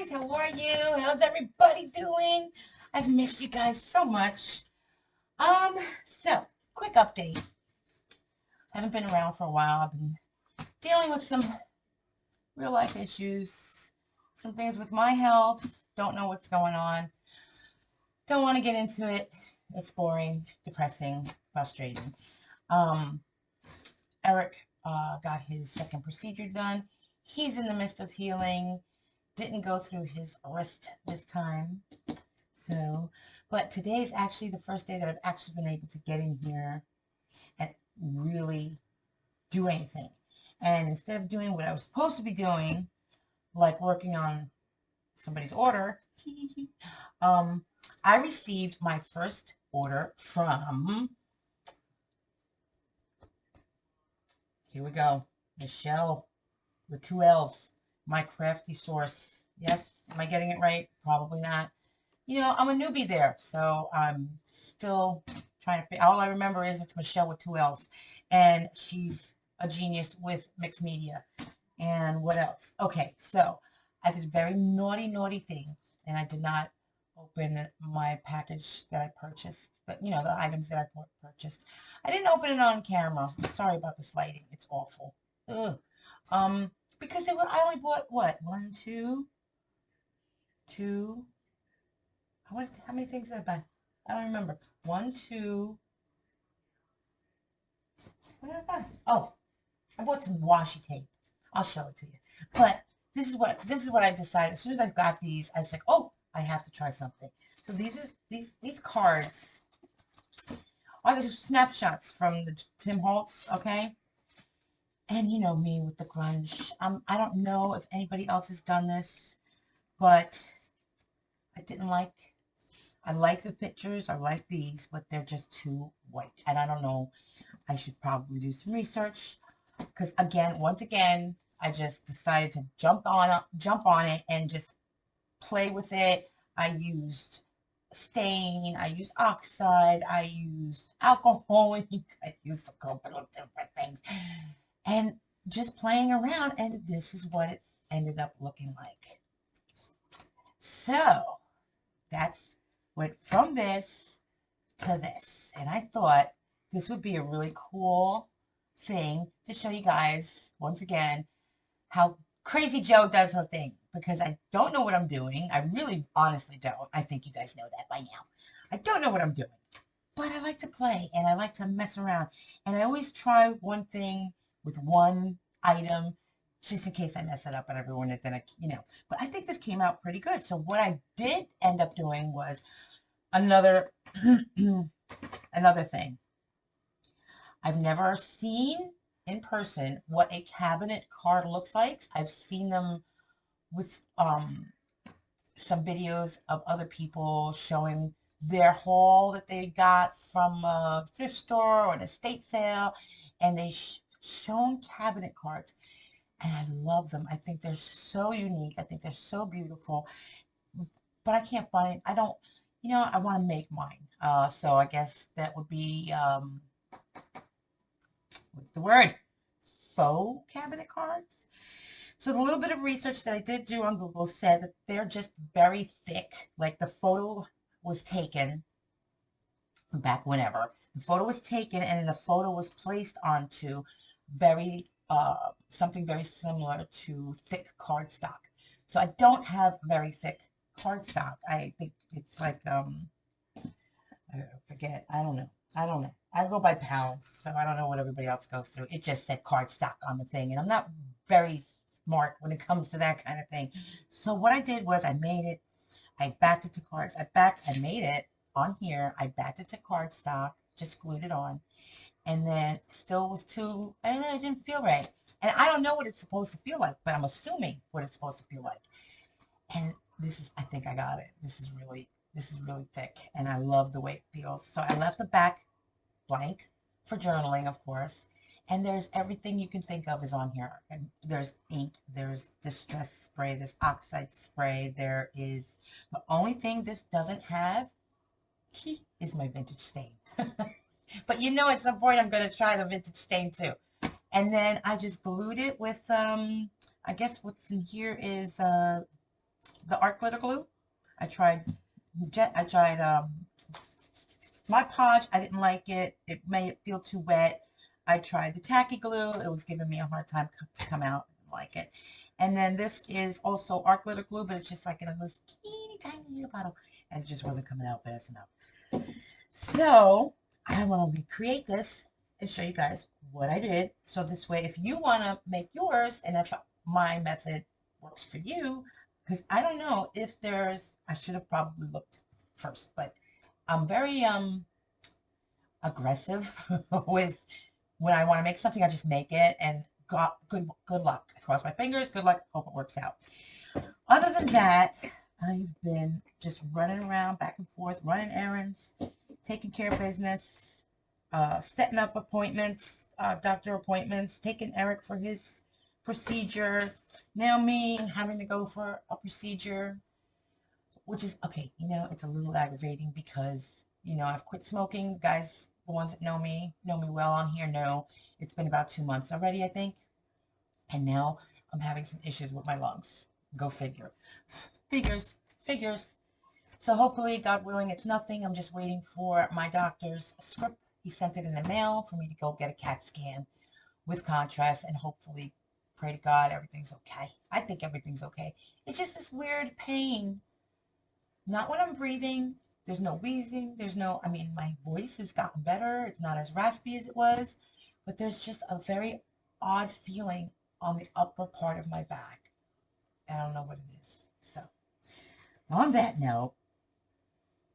guys. How are you? How's everybody doing? I've missed you guys so much. So quick update. Haven't been around for a while. I've been dealing with some real life issues, some things with my health. Don't know what's going on. Don't want to get into it. It's boring, depressing, frustrating. Um, Eric got his second procedure done. He's in the midst of healing. Didn't go through his wrist this time. So, but today's actually the first day that I've actually been able to get in here and really do anything. And instead of doing what I was supposed to be doing, like working on somebody's order, I received my first order from, here we go, Michelle with 2 L's, my crafty source. Yes, am I getting it right? Probably not. You know, I'm a newbie there, so I'm still trying to, all I remember is it's Michelle with 2 L's, and she's a genius with mixed media. And what else? Okay, so I did a very naughty thing, and I did not open my package that I purchased, but you know, the items that I purchased. I didn't open it on camera. Sorry about this lighting. It's awful. Ugh. Because I only bought what? One, two. How many things did I buy? I don't remember. One, two. What did I buy? Oh, I bought some washi tape. I'll show it to you. But this is what I decided. As soon as I got these, I was like, oh, I have to try something. So these cards are the snapshots from the Tim Holtz, okay? And you know me with the grunge. I don't know if anybody else has done this, but I like the pictures. I like these, but they're just too white. And I don't know. I should probably do some research because once again, I just decided to jump on it and just play with it. I used stain. I used oxide. I used alcohol. I used a couple of different things. And just playing around, and this is what it ended up looking like. So that's went from this to this. And I thought this would be a really cool thing to show you guys, once again, how Crazy Joe does her thing. Because I don't know what I'm doing. I really honestly don't. I think you guys know that by now. I don't know what I'm doing. But I like to play and I like to mess around. And I always try one thing with one item just in case I mess it up and everyone, and then but I think this came out pretty good. So what I did end up doing was another thing. I've never seen in person what a cabinet card looks like. I've seen them with some videos of other people showing their haul that they got from a thrift store or an estate sale, and they shown cabinet cards. And I love them. I think they're so unique. I think they're so beautiful. But I can't find, I don't, I want to make mine. So I guess that would be, what's the word? Faux cabinet cards. So the little bit of research that I did do on Google said that they're just very thick. Like the photo was taken back whenever. The photo was taken and then the photo was placed onto something very similar to thick cardstock. So I don't have very thick cardstock. I think it's like, I forget. I don't know. I go by pounds, so I don't know what everybody else goes through. It just said cardstock on the thing, and I'm not very smart when it comes to that kind of thing. So what I did was I made it. I backed it to cards. I made it on here. I backed it to cardstock, just glued it on, and then still was too, and it didn't feel right. And I don't know what it's supposed to feel like, but I'm assuming what it's supposed to feel like. And I think I got it. This is really thick, and I love the way it feels. So I left the back blank for journaling, of course. And there's everything you can think of is on here. And there's ink, there's distress spray, there's oxide spray. There is, the only thing this doesn't have is my vintage stain. But at some point I'm going to try the vintage stain too. And then I just glued it with, I guess what's in here is the art glitter glue. I tried Mod Podge. I didn't like it. It made it feel too wet. I tried the tacky glue. It was giving me a hard time to come out. I didn't like it. And then this is also art glitter glue, but it's just like in a little teeny tiny little bottle, and it just wasn't coming out fast enough. So I want to recreate this and show you guys what I did. So this way, if you want to make yours, and if my method works for you, because I don't know if there's, I should have probably looked first, but I'm very aggressive with when I want to make something, I just make it and got good luck. I cross my fingers, good luck, hope it works out. Other than that, I've been just running around back and forth, running errands, taking care of business, setting up appointments, doctor appointments, taking Eric for his procedure, now me having to go for a procedure, which is, okay, you know, it's a little aggravating because, you know, I've quit smoking. Guys, the ones that know me well on here know it's been about 2 months already, I think. And now I'm having some issues with my lungs. Go figure. Figures. So hopefully, God willing, it's nothing. I'm just waiting for my doctor's script. He sent it in the mail for me to go get a CAT scan with contrast, and hopefully, pray to God, everything's okay. I think everything's okay. It's just this weird pain. Not when I'm breathing. There's no wheezing. There's no, I mean, my voice has gotten better. It's not as raspy as it was. But there's just a very odd feeling on the upper part of my back. I don't know what it is. So, on that note,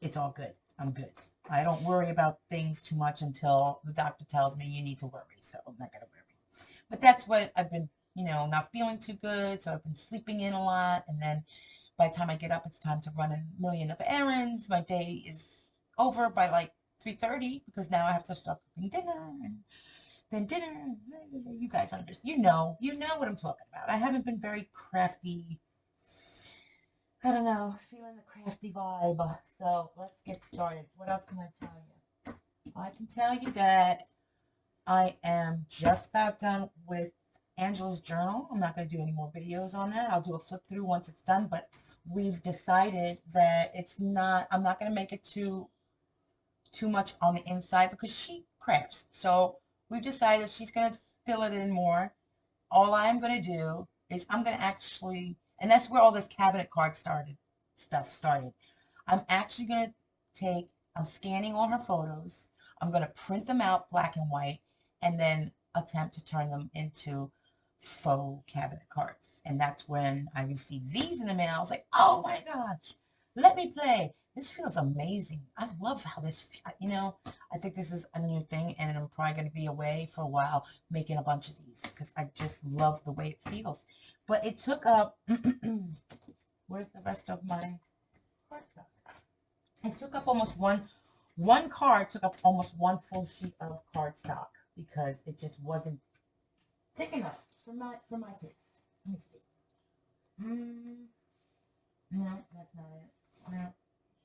it's all good. I'm good. I don't worry about things too much until the doctor tells me you need to worry. So, I'm not going to worry. But that's what I've been, you know, not feeling too good. So, I've been sleeping in a lot. And then by the time I get up, it's time to run a million of errands. My day is over by like 3:30 because now I have to start cooking dinner and then dinner. You guys understand. You know what I'm talking about. I haven't been very crafty. I don't know, feeling the crafty vibe. So let's get started. What else can I tell you? I can tell you that I am just about done with Angela's journal. I'm not going to do any more videos on that. I'll do a flip through once it's done, but we've decided that I'm not going to make it too much on the inside because she crafts. So we've decided she's going to fill it in more. All I'm going to do is I'm going to actually, and that's where all this cabinet card stuff started. I'm actually going to I'm scanning all her photos. I'm going to print them out black and white and then attempt to turn them into faux cabinet cards. And that's when I received these in the mail. I was like, oh my gosh, let me play. This feels amazing. I love how this, you know, I think this is a new thing and I'm probably going to be away for a while making a bunch of these because I just love the way it feels. But it took up, where's the rest of my cardstock? It took up almost one card took up almost one full sheet of cardstock because it just wasn't thick enough for my taste. Let me see. No, that's not it. No.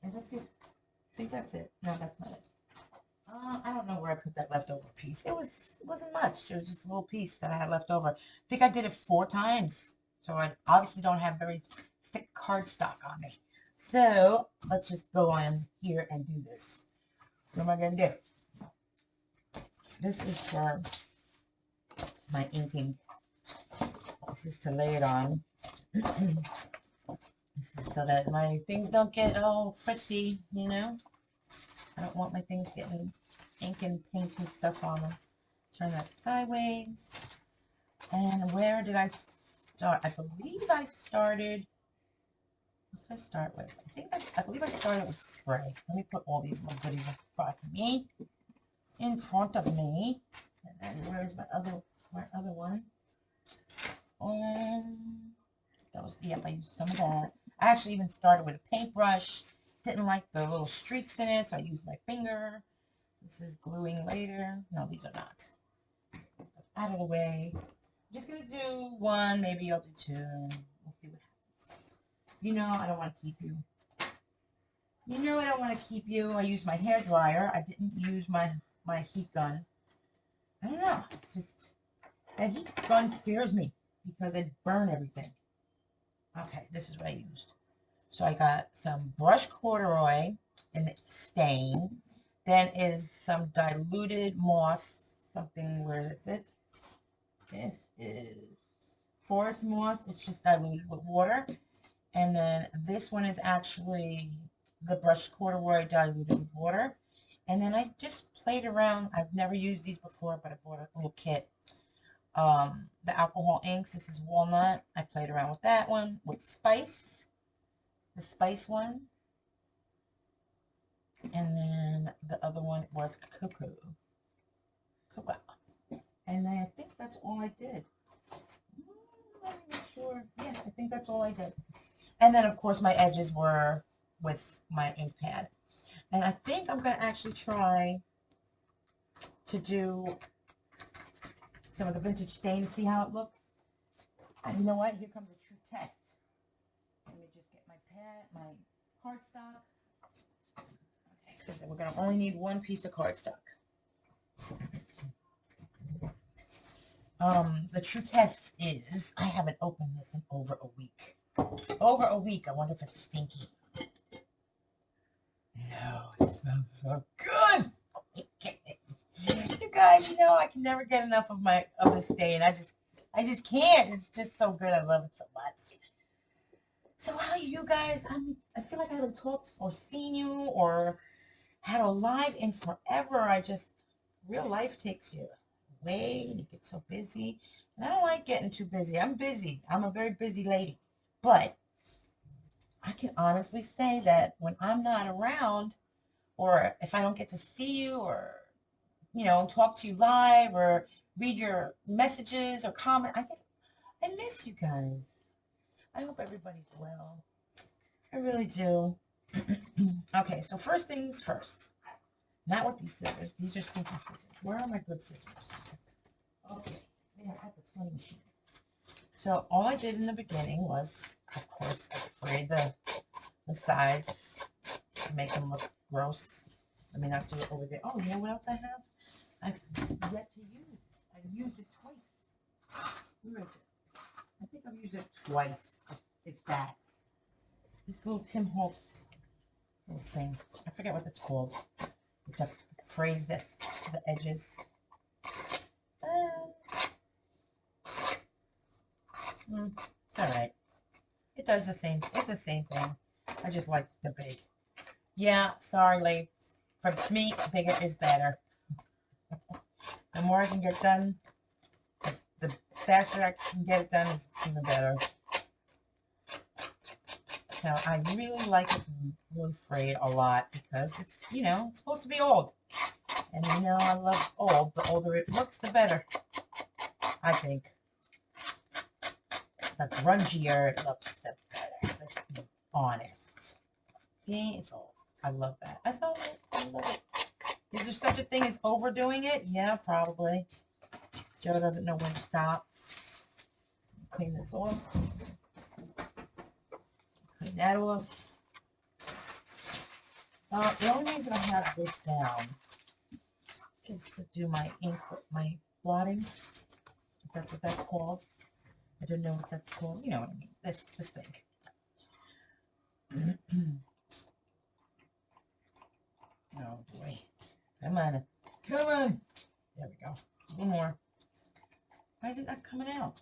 Is it this? I think that's it. No, that's not it. I don't know where I put that leftover piece. It wasn't much. It was just a little piece that I had left over. I think I did it 4 times. So I obviously don't have very thick cardstock on me. So let's just go on here and do this. What am I going to do? This is for my inking. This is to lay it on. This is so that my things don't get all fritzy, you know. I don't want my things getting ink and paint and stuff on them. Turn that sideways. And where did I start? I believe I started. What did I start with? I believe I started with spray. Let me put all these little goodies in front of me. And then where's my other one? Yep, I used some of that. I actually even started with a paintbrush. Didn't like the little streaks in it, so I used my finger. This is gluing later. No, these are not. Out of the way. I'm just going to do 1, maybe I'll do 2. We'll see what happens. You know I don't want to keep you. You know I don't want to keep you. I used my hair dryer. I didn't use my heat gun. I don't know. It's just, that heat gun scares me because it burn everything. Okay, this is what I used. So I got some brushed corduroy in the stain. Then is some diluted moss. Something, where is it? This is forest moss. It's just diluted with water. And then this one is actually the brushed corduroy diluted with water. And then I just played around. I've never used these before, but I bought a little kit. The alcohol inks. This is walnut. I played around with that one. With spice. The spice one. And then the other one was cocoa. Cocoa. And I think that's all I did. Let me make sure. Yeah, I think that's all I did. And then, of course, my edges were with my ink pad. And I think I'm going to actually try to do some of the vintage stain to see how it looks. And you know what? Here comes a true test. Let me just get my pad, my cardstock. Okay, because we're going to only need one piece of cardstock. The true test is I haven't opened this in over a week. Over a week. I wonder if it's stinky. No, it smells so good. You guys, you know I can never get enough of the stain. I just can't. It's just so good. I love it so much. So how are you guys? I feel like I haven't talked or seen you or had a live in forever. Real life takes you away and you get so busy. And I don't like getting too busy. I'm busy. I'm a very busy lady. But I can honestly say that when I'm not around, or if I don't get to see you or, talk to you live or read your messages or comment, I miss you guys. I hope everybody's well. I really do. Okay, so first things first. Not with these scissors. These are stinky scissors. Where are my good scissors? Okay, they are at the sewing machine. So all I did in the beginning was, of course, I frayed the sides to make them look gross. Let me not do it over there. Oh, you know what else I have? I've yet to use. I've used it twice. Where is it? I think I've used it twice, if that. This little Tim Holtz little thing. I forget what it's called. It's a phrase that's the edges. It's alright. It does the same. It's the same thing. I just like the big. Yeah, sorry, lady. For me, bigger is better. The more I can get done, the faster I can get it done is even better. So I really like it really frayed a lot because it's, it's supposed to be old. And I love old. The older it looks, the better. I think. The grungier it looks, the better. Let's be honest. See, it's old. I love that. I love it. Is there such a thing as overdoing it? Yeah, probably. Joe doesn't know when to stop. Clean this off. Clean that off. The only reason I have this down is to do my ink, my blotting, if that's what that's called. I don't know what that's called. You know what I mean. This thing. Oh boy. Come on. Come on. There we go. A little more. Why is it not coming out?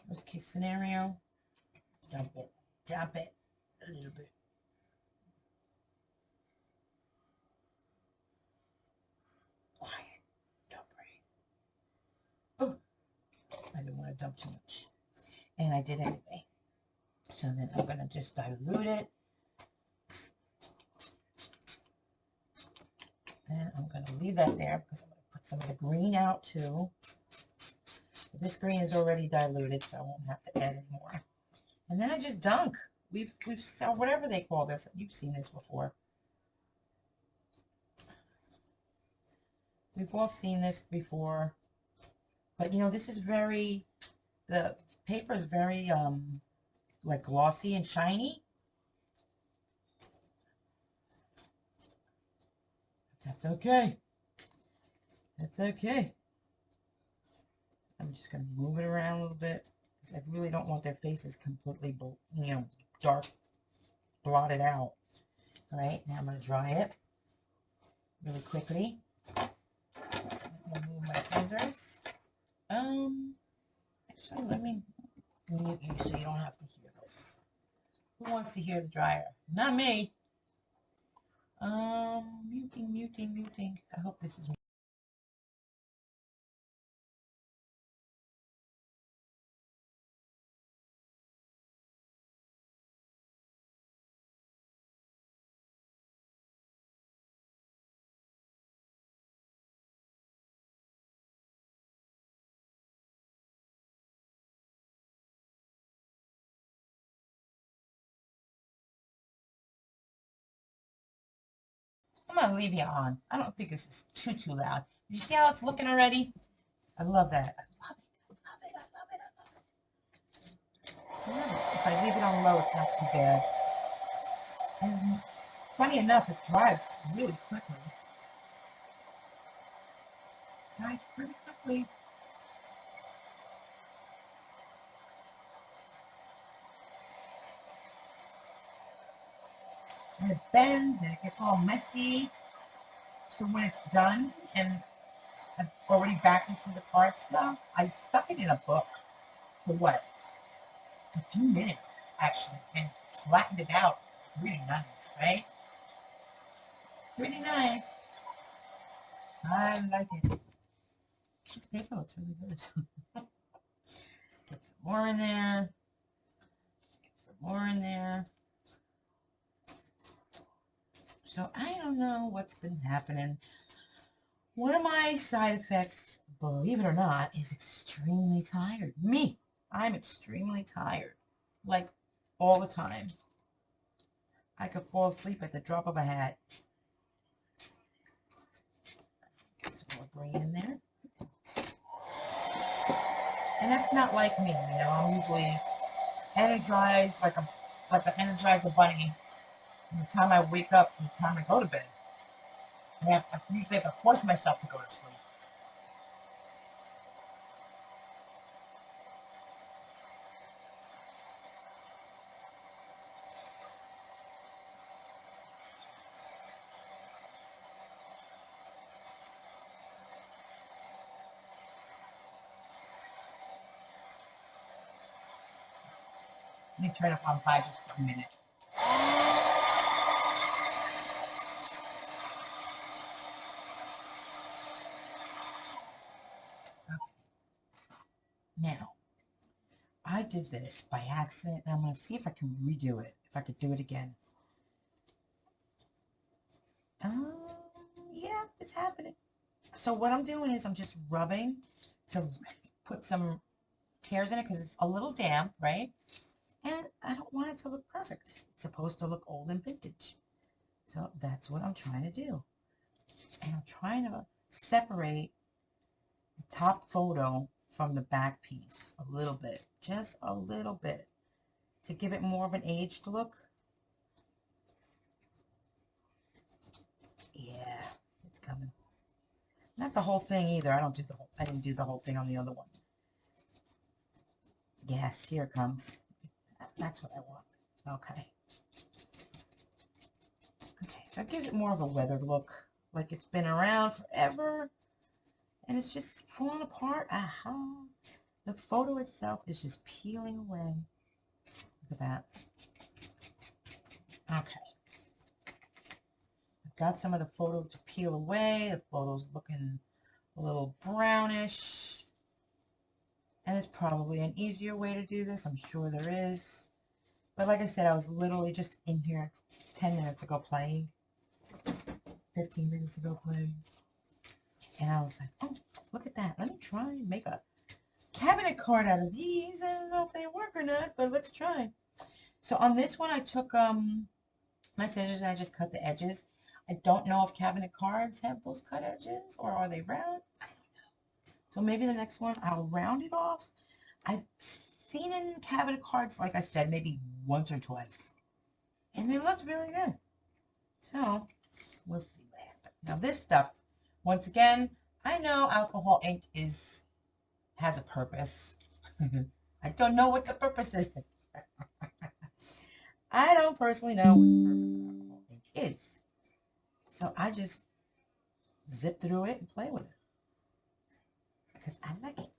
Worst case scenario. Dump it. Dump it. A little bit. Quiet. Don't breathe. Oh. I didn't want to dump too much. And I did anyway. So then I'm going to just dilute it. Then I'm going to leave that there because I'm going to put some of the green out too. This green is already diluted, so I won't have to add any more. And then I just dunk. We've whatever they call this. You've seen this before. We've all seen this before. But this is the paper is very like glossy and shiny. That's okay. That's okay. I'm just going to move it around a little bit. because I really don't want their faces completely, dark, blotted out. All right, now I'm going to dry it really quickly. Let me move my scissors. Actually, let me mute you so you don't have to hear this. Who wants to hear the dryer? Not me. Muting. I hope this is me. I'm going to leave you on. I don't think this is too loud. You see how it's looking already? I love that. I love it. If I leave it on low, it's not too bad. And funny enough, it dries really quickly. Dries pretty quickly. And it bends and it gets all messy. So when it's done and I've already backed into the card stuff, I stuck it in a book for what? A few minutes, actually, and flattened it out. Really nice, right? Pretty nice. I like it. This paper looks really good. Get some more in there. Get some more in there. So I don't know what's been happening. One of my side effects, believe it or not, is extremely tired. Me. I'm extremely tired. Like, all the time. I could fall asleep at the drop of a hat. Get some more green in there. And that's not like me, I'm usually energized like an Energizer bunny from the time I wake up to the time I go to bed. I usually have to force myself to go to sleep. Let me turn it on high just for a minute. Okay. Now, I did this by accident, and I'm going to see if I can redo it, if I could do it again. Yeah, it's happening. So what I'm doing is I'm just rubbing to put some tears in it because it's a little damp, right? And I don't want it to look perfect. It's supposed to look old and vintage. So that's what I'm trying to do. And I'm trying to separate the top photo from the back piece a little bit. Just a little bit. To give it more of an aged look. Yeah, it's coming. Not the whole thing either. I didn't do the whole thing on the other one. Yes, here it comes. That's what I want. Okay. Okay, so it gives it more of a weathered look. Like it's been around forever. And it's just falling apart. Aha. The photo itself is just peeling away. Look at that. Okay. I've got some of the photo to peel away. The photo's looking a little brownish. And there's probably an easier way to do this. I'm sure there is. But like I said, I was literally just in here 10 minutes ago playing. 15 minutes ago playing. And I was like, oh, look at that. Let me try and make a cabinet card out of these. I don't know if they work or not, but let's try. So on this one, I took my scissors and I just cut the edges. I don't know if cabinet cards have those cut edges or are they round? I don't know. So maybe the next one I'll round it off. I've seen in cabinet cards, like I said, maybe once or twice. And they looked really good. So we'll see what happens. Now this stuff, once again, I know alcohol ink has a purpose. I don't know what the purpose is. I don't personally know what the purpose of alcohol ink is. So I just zip through it and play with it because I like it.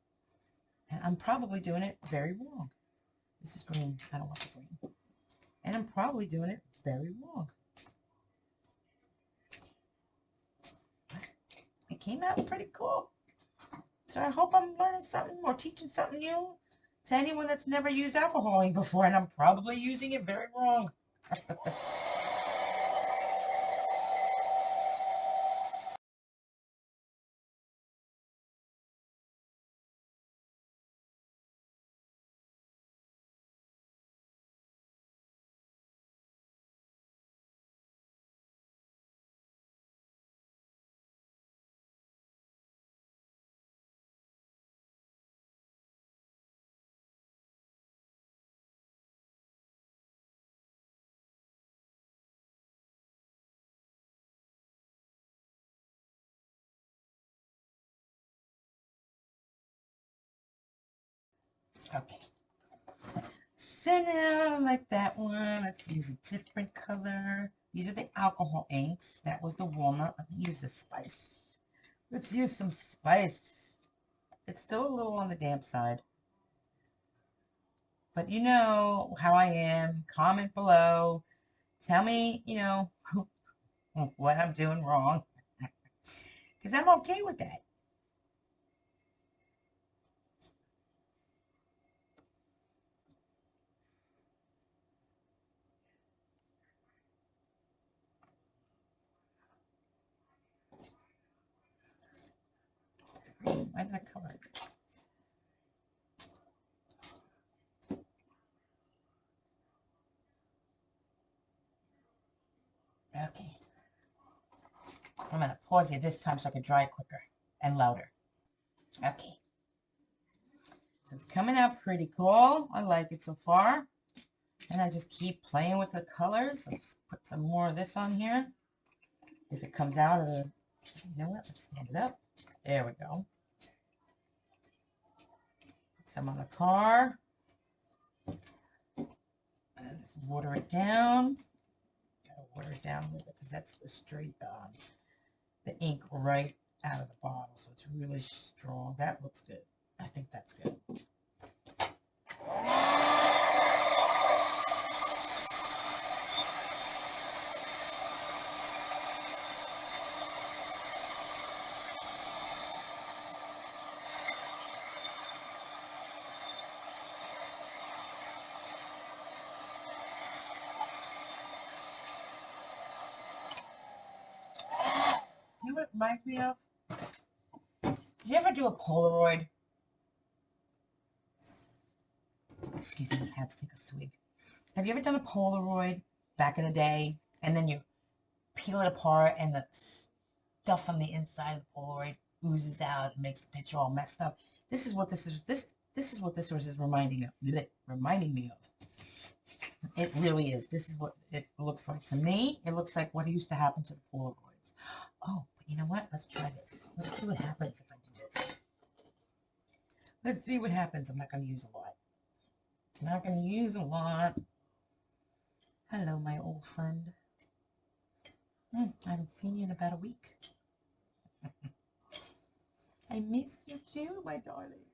And I'm probably doing it very wrong. This is green. I don't want the green. And I'm probably doing it very wrong. It came out pretty cool. So I hope I'm learning something or teaching something new to anyone that's never used alcohol ink before, and I'm probably using it very wrong. Okay. So now, like that one, let's use a different color. These are the alcohol inks. That was the walnut. Let's use a spice. Let's use some spice. It's still a little on the damp side. But you know how I am. Comment below. Tell me, what I'm doing wrong. Because I'm okay with that. Why did I cover it? Okay. I'm going to pause it this time so I can dry it quicker and louder. Okay. So it's coming out pretty cool. I like it so far. And I just keep playing with the colors. Let's put some more of this on here. If it comes out of the... You know what? Let's stand it up. There we go. Put some on the car. And let's water it down. Gotta water it down a little bit because that's the straight the ink right out of the bottle. So it's really strong. That looks good. I think that's good. You know what it reminds me of? Did you ever do a Polaroid? Excuse me, I had to take a swig. Have you ever done a Polaroid back in the day, and then you peel it apart, and the stuff on the inside of the Polaroid oozes out and makes the picture all messed up? This is what this is. This is what this was reminding me of. It really is. This is what it looks like to me. It looks like what used to happen to the Polaroids. Oh, but you know what? Let's try this. Let's see what happens if I do this. Let's see what happens. I'm not going to use a lot. I'm not going to use a lot. Hello, my old friend. I haven't seen you in about a week. I miss you too, my darling.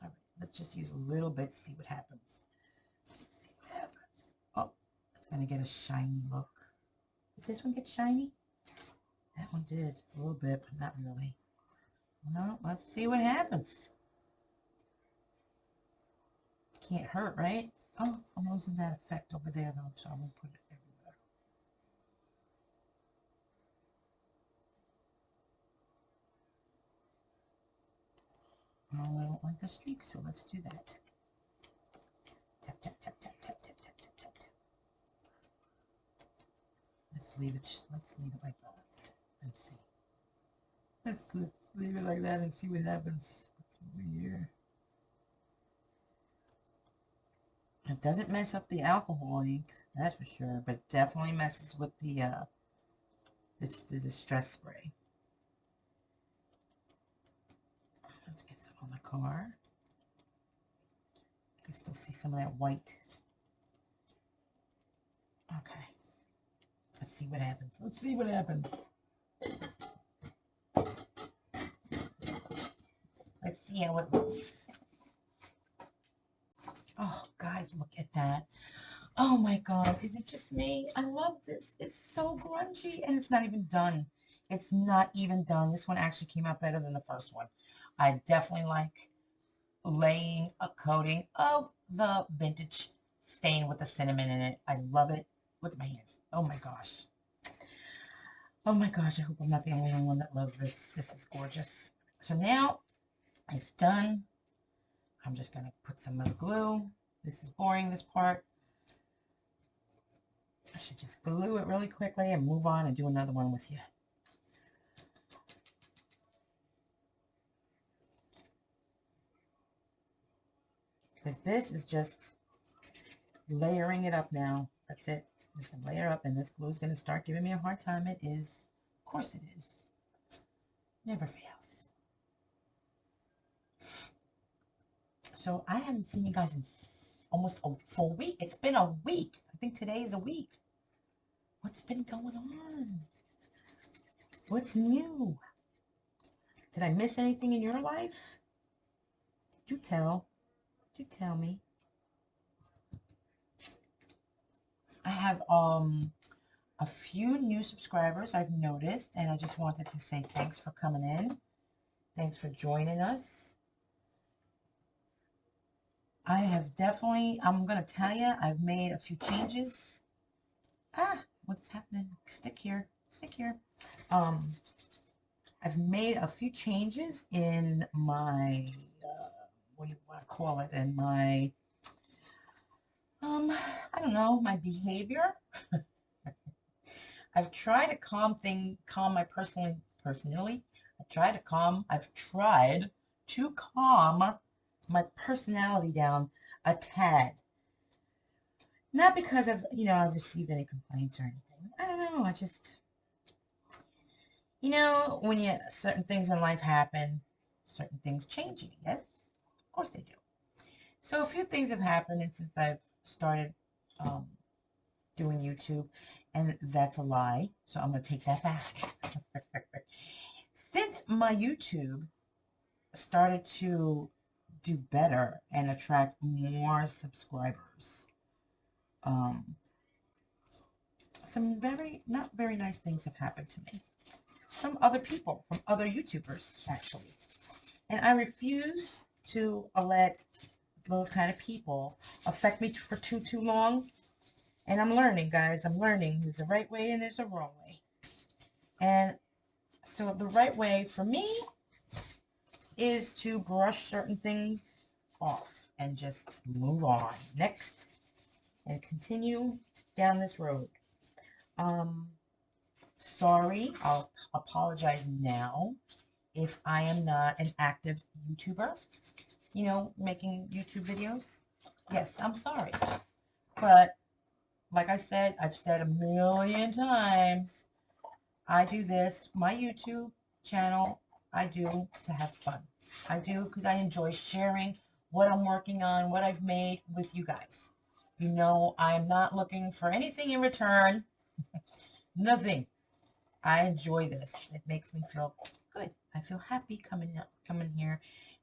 All right, let's just use a little bit to see what happens. Let's see what happens. Oh, it's going to get a shiny look. Did this one get shiny? That one did. A little bit, but not really. Well, let's see what happens. Can't hurt, right? Oh, I'm losing that effect over there, though, so I'm going to put it everywhere. Oh, I don't like the streaks, so let's do that. Tap, tap, tap, tap, tap, tap, tap, tap, tap, tap. Let's leave it like that. Let's see. Let's leave it like that and see what happens. Over here. It doesn't mess up the alcohol ink, that's for sure, but it definitely messes with the distress spray. Let's get some on the car. can still see some of that white. Okay. Let's see what happens. Let's see what happens. Let's see how it looks. Oh, guys, look at that. Oh my God, is it just me? I love this. It's so grungy, and it's not even done. It's not even done. This one actually came out better than the first one. I definitely like laying a coating of the vintage stain with the cinnamon in it. I love it. Look at my hands. Oh my gosh. Oh my gosh, I hope I'm not the only one that loves this. This is gorgeous. So now it's done. I'm just going to put some of the glue. This is boring, this part. I should just glue it really quickly and move on and do another one with you. Because this is just layering it up now. That's it. I'm just going to layer up, and this glue is going to start giving me a hard time. It is. Of course it is. Never fails. So I haven't seen you guys in almost a full week. It's been a week. I think today is a week. What's been going on? What's new? Did I miss anything in your life? Do tell. Do tell me. I have a few new subscribers I've noticed, and I just wanted to say thanks for coming in. Thanks for joining us. I have definitely, I'm going to tell you, I've made a few changes. What's happening? Stick here. Stick here. I've made a few changes in my, what do you want to call it? In my, I don't know, my behavior. I've tried to calm my personally. I've tried to calm my personality down a tad. Not because of, I've received any complaints or anything. I don't know. I just, when certain things in life happen, certain things change you. Yes, of course they do. So a few things have happened since I've started doing YouTube, and that's a lie. So I'm going to take that back. Since my YouTube started to do better and attract more subscribers, some not very nice things have happened to me. Some other people, from other YouTubers, actually. And I refuse to let those kind of people affect me for too long. And I'm learning, guys. I'm learning. There's a right way and there's a wrong way. And so the right way for me is to brush certain things off and just move on next and continue down this road. Sorry, I'll apologize now if I am not an active YouTuber, making YouTube videos. Yes, I'm sorry. But like I said, I've said a million times, I do this, my YouTube channel, I do to have fun. I do because I enjoy sharing what I'm working on, what I've made with you guys. I'm not looking for anything in return. Nothing. I enjoy this. It makes me feel good. I feel happy coming here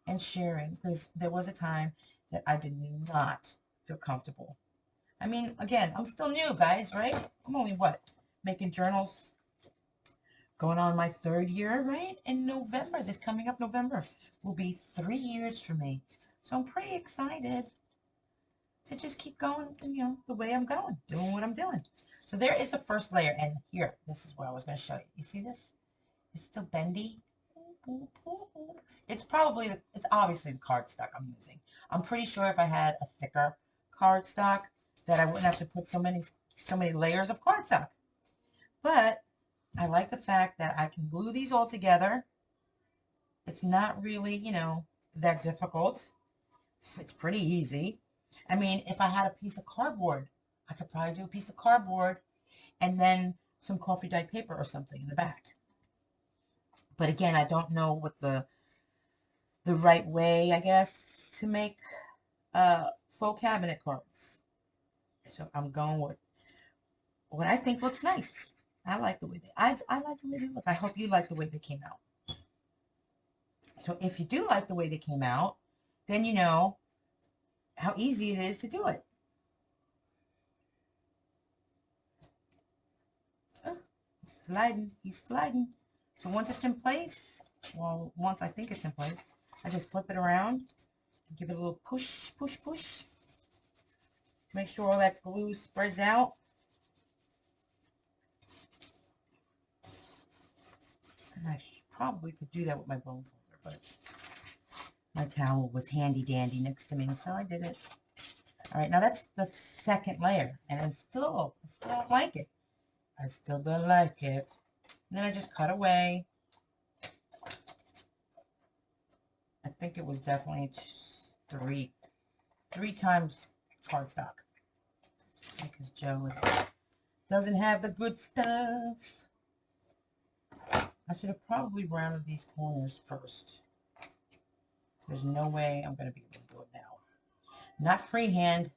and sharing, because there was a time that I did not feel comfortable. I mean, again, I'm still new, guys, right? I'm only, making journals, going on my 3rd year, right? In November, this coming up November, will be 3 years for me. So I'm pretty excited to just keep going, the way I'm going, doing what I'm doing. So there is the first layer, and here, this is what I was going to show you. You see this? It's still bendy. It's obviously the cardstock I'm using. I'm pretty sure if I had a thicker cardstock that I wouldn't have to put so many layers of cardstock. But I like the fact that I can glue these all together. It's not really, that difficult. It's pretty easy. I mean, if I had a piece of cardboard, I could probably do a piece of cardboard and then some coffee dyed paper or something in the back. But again, I don't know what the right way, I guess, to make faux cabinet cards. So I'm going with what I think looks nice. I like the way I like the way they look. I hope you like the way they came out. So if you do like the way they came out, then you know how easy it is to do it. Oh, he's sliding. So once it's in place, well, once I think it's in place, I just flip it around, give it a little push. Make sure all that glue spreads out. And I probably could do that with my bone folder, but my towel was handy dandy next to me, so I did it. All right, now that's the second layer, and I still don't like it. I still don't like it. And then I just cut away. I think it was definitely three times cardstock, because Joe doesn't have the good stuff. I should have probably rounded these corners first. There's no way I'm going to be able to do it now. Not freehand.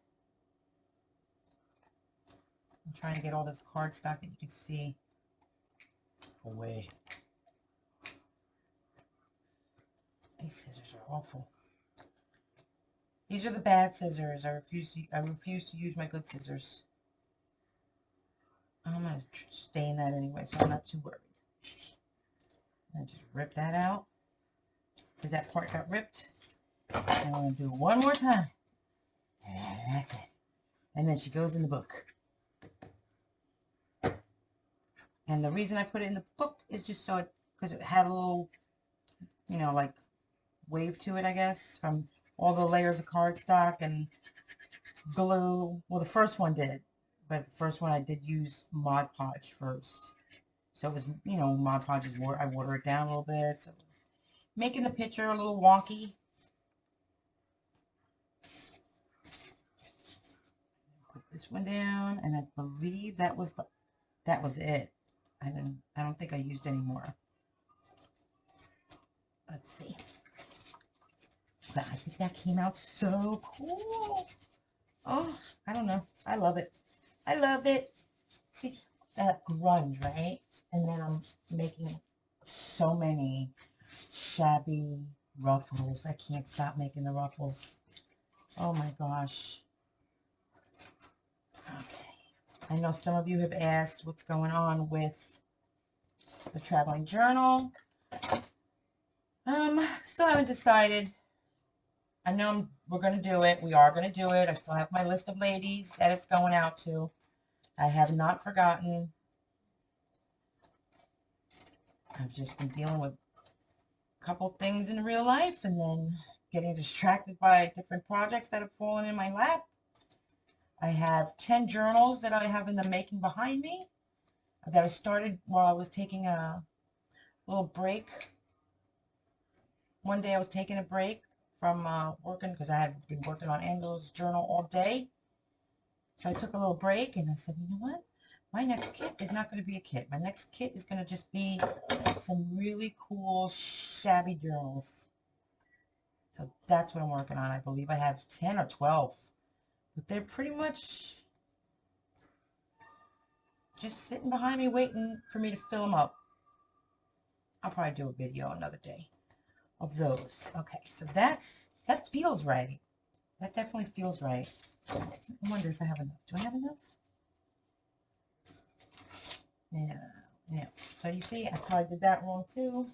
I'm trying to get all this cardstock that you can see away. These scissors are awful. These are the bad scissors. I refuse to use my good scissors. I'm going to stain that anyway, so I'm not too worried. And just rip that out, because that part got ripped. And I'm going to do it one more time. And that's it. And then she goes in the book. And the reason I put it in the book is just so because it had a little, you know, like wave to it, I guess, from all the layers of cardstock and glue. Well, the first one did, but the first one I did use Mod Podge first. So it was, you know, Mod Podge is I water it down a little bit, so it was making the picture a little wonky. Put this one down, and I believe that was it. I don't think I used any more. Let's see. But I think that came out so cool. Oh, I don't know. I love it. I love it. See, that grunge, right? And then I'm making so many shabby ruffles. I can't stop making the ruffles. Oh my gosh. Okay. I know some of you have asked what's going on with the traveling journal. Still haven't decided. I know we're going to do it. We are going to do it. I still have my list of ladies that it's going out to. I have not forgotten. I've just been dealing with a couple things in real life and then getting distracted by different projects that have fallen in my lap. I have 10 journals that I have in the making behind me that I started while I was taking a little break. One day I was taking a break from working because I had been working on Angel's journal all day. So I took a little break and I said, you know what? My next kit is not going to be a kit. My next kit is going to just be some really cool shabby journals. So that's what I'm working on. I believe I have 10 or 12. But they're pretty much just sitting behind me waiting for me to fill them up. I'll probably do a video another day of those. Okay, so that feels right. That definitely feels right. I wonder if I have enough. Do I have enough? Yeah. So you see, I probably did that wrong too.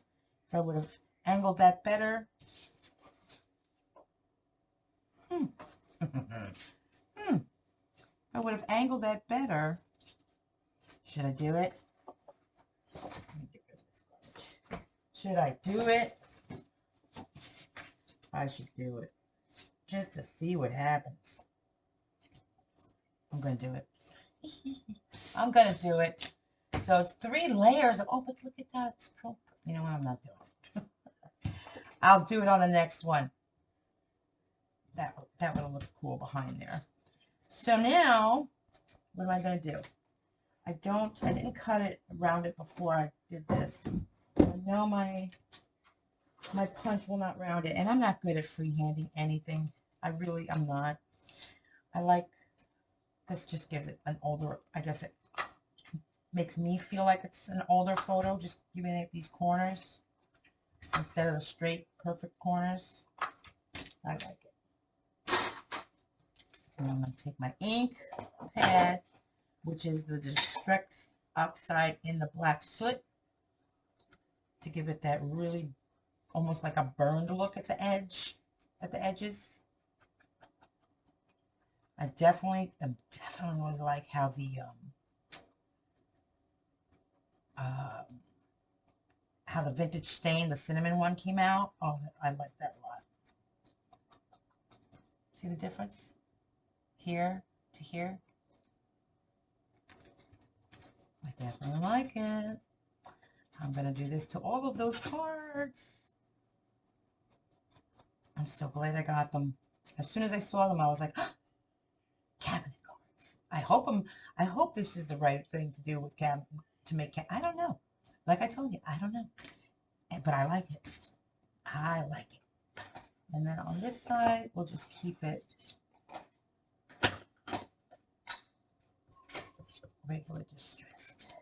If I would have angled that better. I would have angled that better. Should I do it? Should I do it? I should do it. Just to see what happens. I'm going to do it. I'm going to do it. So it's 3 layers of, oh, but look at that. It's you know what? I'm not doing it. I'll do it on the next one. That would look cool behind there. So now, what am I going to do? I didn't cut it around it before I did this. I know my punch will not round it, and I'm not good at freehanding anything. I'm not. I like, this just gives it an older, I guess it makes me feel like it's an older photo, just giving it these corners instead of the straight, perfect corners. I like it. And I'm going to take my ink pad, which is the Distress Oxide in the Black Soot, to give it that really almost like a burned look at the edge, at the edges. I definitely like how the vintage stain, the cinnamon one, came out. Oh, I like that a lot. See the difference here to here? I definitely like it. I'm going to do this to all of those cards. I'm so glad I got them. As soon as I saw them, I was like, oh, cabinet cards. I hope this is the right thing to do with I don't know. Like I told you, I don't know. But I like it. I like it. And then on this side, we'll just keep it regular distressed.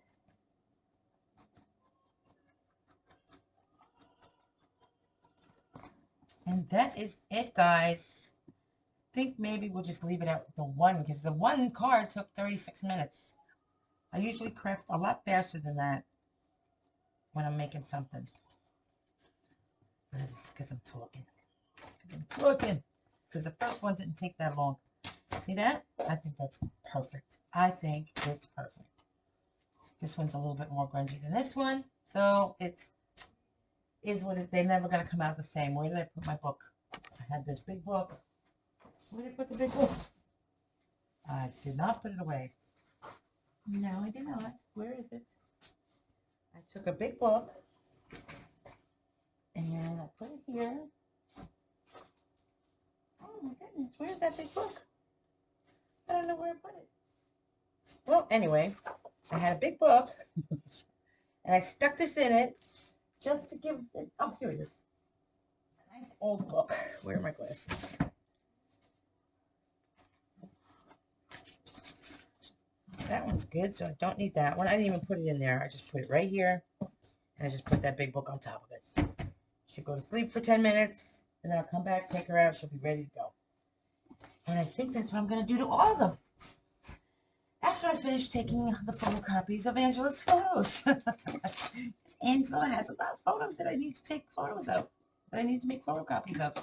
And that is it, guys. I think maybe we'll just leave it at the one, because the one card took 36 minutes. I usually craft a lot faster than that when I'm making something. But it's because I'm talking. Because the first one didn't take that long. See that? I think that's perfect. I think it's perfect. This one's a little bit more grungy than this one. So they're never going to come out the same. Where did I put my book? I had this big book. Where did I put the big book? I did not put it away. No, I did not. Where is it? I took a big book and I put it here. Oh my goodness, where's that big book? I don't know where I put it. Well, anyway, I had a big book and I stuck this in it just to give it, oh, here it is. A nice old book. Where are my glasses? That one's good, so I don't need that one. I didn't even put it in there. I just put it right here, and I just put that big book on top of it. She'll go to sleep for 10 minutes, and then I'll come back, take her out. She'll be ready to go. And I think that's what I'm going to do to all of them after I finish taking the photocopies of Angela's photos. Angela has a lot of photos that I need to take photos of, that I need to make photocopies of.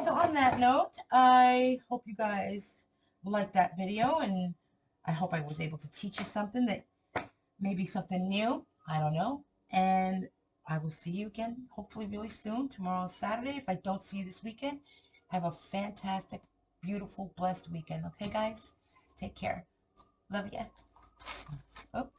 So on that note, I hope you guys liked that video, and I hope I was able to teach you something that maybe something new. I don't know. And I will see you again, hopefully really soon. Tomorrow's Saturday. If I don't see you this weekend, have a fantastic, beautiful, blessed weekend. Okay, guys? Take care. Love you. Oh,